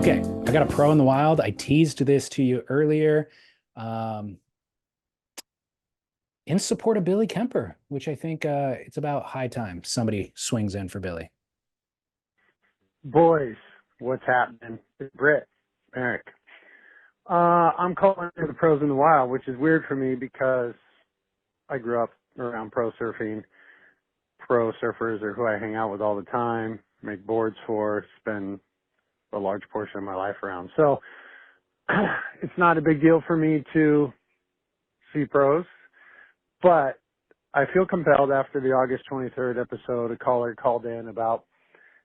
Okay, I got a pro in the wild. I teased this to you earlier. Um, in support of Billy Kemper, which I think it's about high time somebody swings in for Billy. Boys, what's happening? It's Brit Merrick. I'm calling it the pros in the wild, which is weird for me because I grew up around pro surfing. Pro surfers are who I hang out with all the time, make boards for, spend a large portion of my life around. So it's not a big deal for me to see pros, but I feel compelled after the August 23rd episode, a caller called in about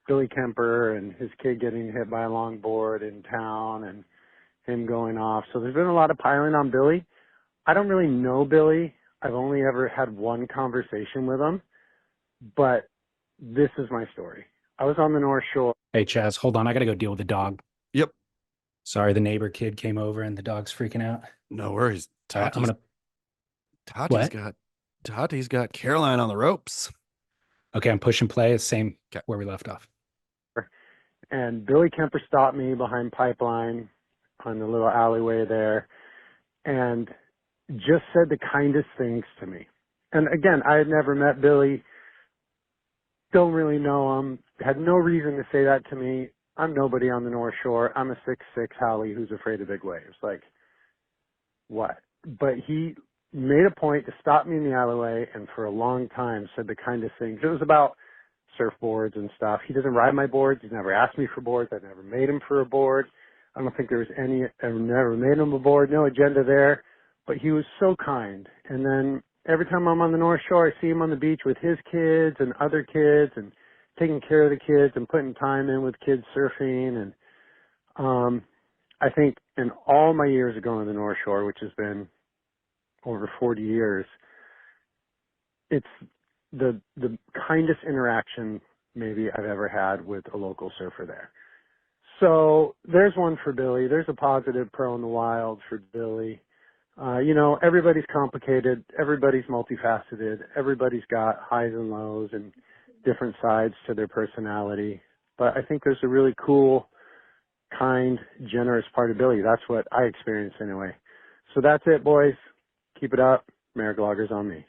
Billy Kemper and his kid getting hit by a longboard in town and him going off. So there's been a lot of piling on Billy. I don't really know Billy. I've only ever had one conversation with him, but this is my story. I was on the North Shore. Hey, Chaz, hold on. I got to go deal with the dog. Yep. Sorry, the neighbor kid came over and the dog's freaking out. No worries. All right, I'm gonna. Tati's got Caroline on the ropes. Okay, I'm pushing play. Same Okay. where we left off. And Billy Kemper stopped me behind Pipeline on the little alleyway there and just said the kindest things to me. And again, I had never met Billy, don't really know him, had no reason to say that to me. I'm nobody on the North Shore. I'm a 6'6" Halle who's afraid of big waves. Like, what? But he made a point to stop me in the alleyway and for a long time said the kindest things. It was about surfboards and stuff. He doesn't ride my boards. He's never asked me for boards. I've never made him for a board. I don't think there was any, I've never made him a board, no agenda there. But he was so kind. And then every time I'm on the North Shore, I see him on the beach with his kids and other kids and taking care of the kids and putting time in with kids surfing. And I think in all my years of going to the North Shore, which has been over 40 years, it's the kindest interaction maybe I've ever had with a local surfer there. So there's one for Billy. There's a positive pro in the wild for Billy. Everybody's complicated. Everybody's multifaceted. Everybody's got highs and lows and different sides to their personality. But I think there's a really cool, kind, generous part of Billy. That's what I experienced anyway. So that's it, boys. Keep it up. Merrick Loggers on me.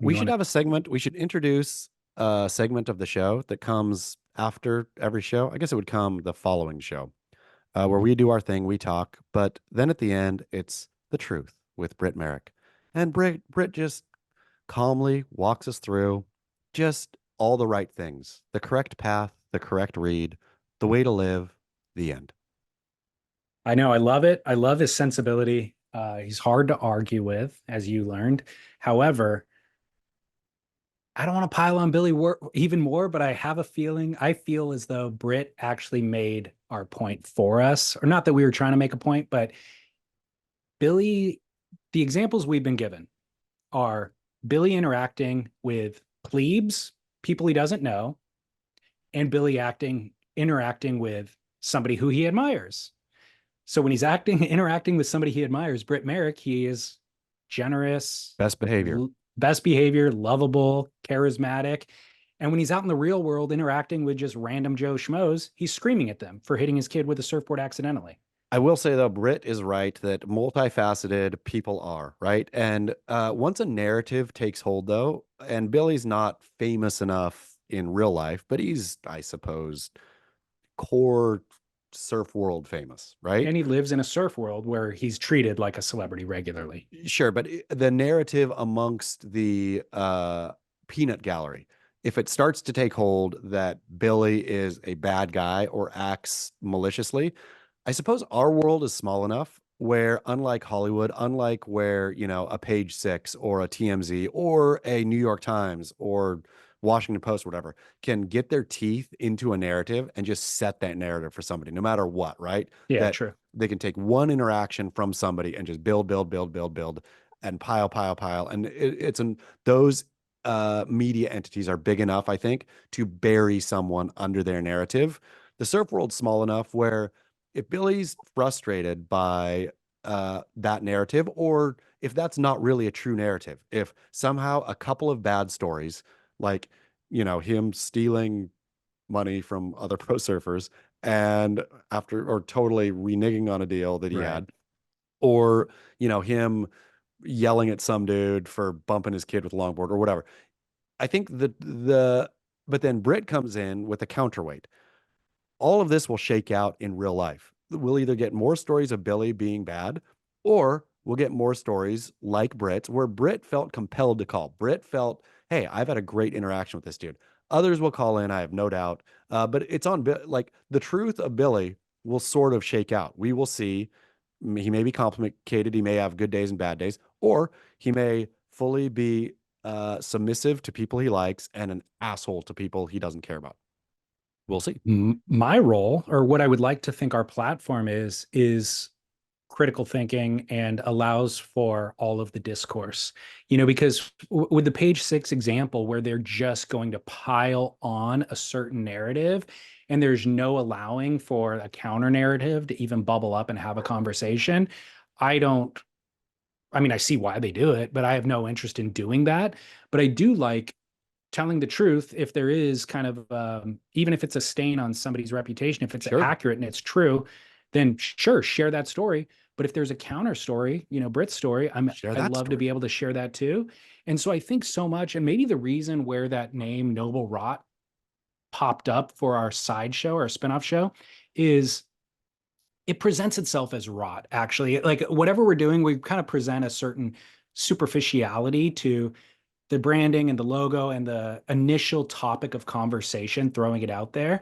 We should have a segment. We should introduce a segment of the show that comes after every show. I guess it would come the following show, where we do our thing, we talk, but then at the end, it's the truth with Britt Merrick. And Britt just calmly walks us through just all the right things, the correct path, the correct read, the way to live, the end. I know. I love it. I love his sensibility. He's hard to argue with, as you learned. However, I don't want to pile on Billy even more, but I have a feeling, I feel as though Britt actually made our point for us, or not that we were trying to make a point, but Billy, the examples we've been given are Billy interacting with plebes, people he doesn't know, and Billy interacting with somebody who he admires. So when he's interacting with somebody he admires, Britt Merrick, he is generous, Best behavior, lovable, charismatic. And when he's out in the real world interacting with just random Joe Schmoes, he's screaming at them for hitting his kid with a surfboard accidentally. I will say, though, Britt is right that multifaceted people are, right? And once a narrative takes hold, though, and Billy's not famous enough in real life, but he's, I suppose, core surf world famous, right? And he lives in a surf world where he's treated like a celebrity regularly. Sure, but the narrative amongst the peanut gallery, if it starts to take hold that Billy is a bad guy or acts maliciously, I suppose our world is small enough where, unlike Hollywood, unlike where, a Page Six or a TMZ or a New York Times or Washington Post, whatever, can get their teeth into a narrative and just set that narrative for somebody, no matter what, right? Yeah, true. They can take one interaction from somebody and just build, and pile. And those media entities are big enough, I think, to bury someone under their narrative. The surf world's small enough where if Billy's frustrated by that narrative, or if that's not really a true narrative, if somehow a couple of bad stories, like, him stealing money from other pro surfers and or totally reneging on a deal that he Right. had, or, him yelling at some dude for bumping his kid with a longboard or whatever. I think but then Britt comes in with a counterweight. All of this will shake out in real life. We'll either get more stories of Billy being bad, or we'll get more stories like Britt, where Britt felt compelled to call. Britt felt, hey, I've had a great interaction with this dude. Others will call in, I have no doubt. But it's on, like, the truth of Billy will sort of shake out. We will see he may be complicated. He may have good days and bad days, or he may fully be submissive to people he likes and an asshole to people he doesn't care about. We'll see. My role, or what I would like to think our platform is critical thinking and allows for all of the discourse, because with the page 6 example where they're just going to pile on a certain narrative and there's no allowing for a counter narrative to even bubble up and have a conversation, I see why they do it, but I have no interest in doing that. But I do like telling the truth if there is kind of even if it's a stain on somebody's reputation, if it's Sure. accurate and it's true, then sure, share that story. But if there's a counter story, Britt's story, I love to be able to share that too. And so I think so much, and maybe the reason where that name Noble Rot popped up for our sideshow or spinoff show is it presents itself as rot. Actually, like whatever we're doing, we kind of present a certain superficiality to the branding and the logo and the initial topic of conversation, throwing it out there.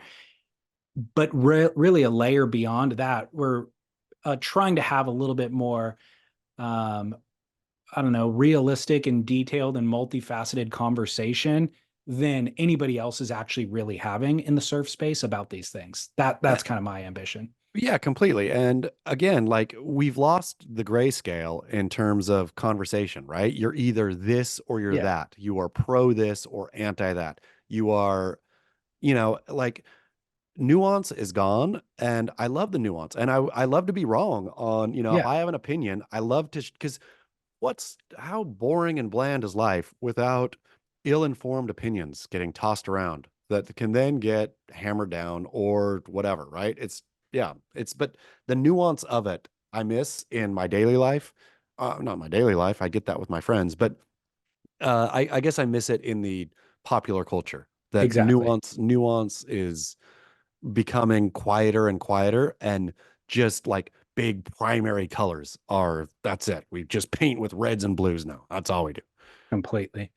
But really a layer beyond that, we're trying to have a little bit more, I don't know, realistic and detailed and multifaceted conversation than anybody else is actually really having in the surf space about these things. That's kind of my ambition. Yeah, completely. And again, like, we've lost the grayscale in terms of conversation, right? You're either this or you're Yeah, that. You are pro this or anti that. You are, like, nuance is gone. And I love the nuance. And I love to be wrong on, if yeah, I have an opinion, I love to, because how boring and bland is life without ill-informed opinions getting tossed around that can then get hammered down or whatever, right? But the nuance of it I miss in my daily life. Not my daily life, I get that with my friends, but I guess I miss it in the popular culture, that exactly. nuance is becoming quieter and quieter, and just like big primary colors that's it. We just paint with reds and blues now. That's all we do. Completely.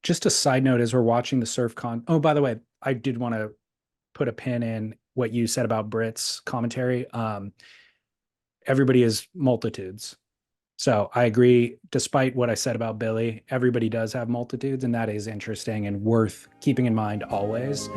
Just a side note as we're watching the surf con. Oh, by the way, I did want to put a pin in what you said about Britt's commentary. Everybody is multitudes. So I agree, despite what I said about Billy, everybody does have multitudes, and that is interesting and worth keeping in mind always.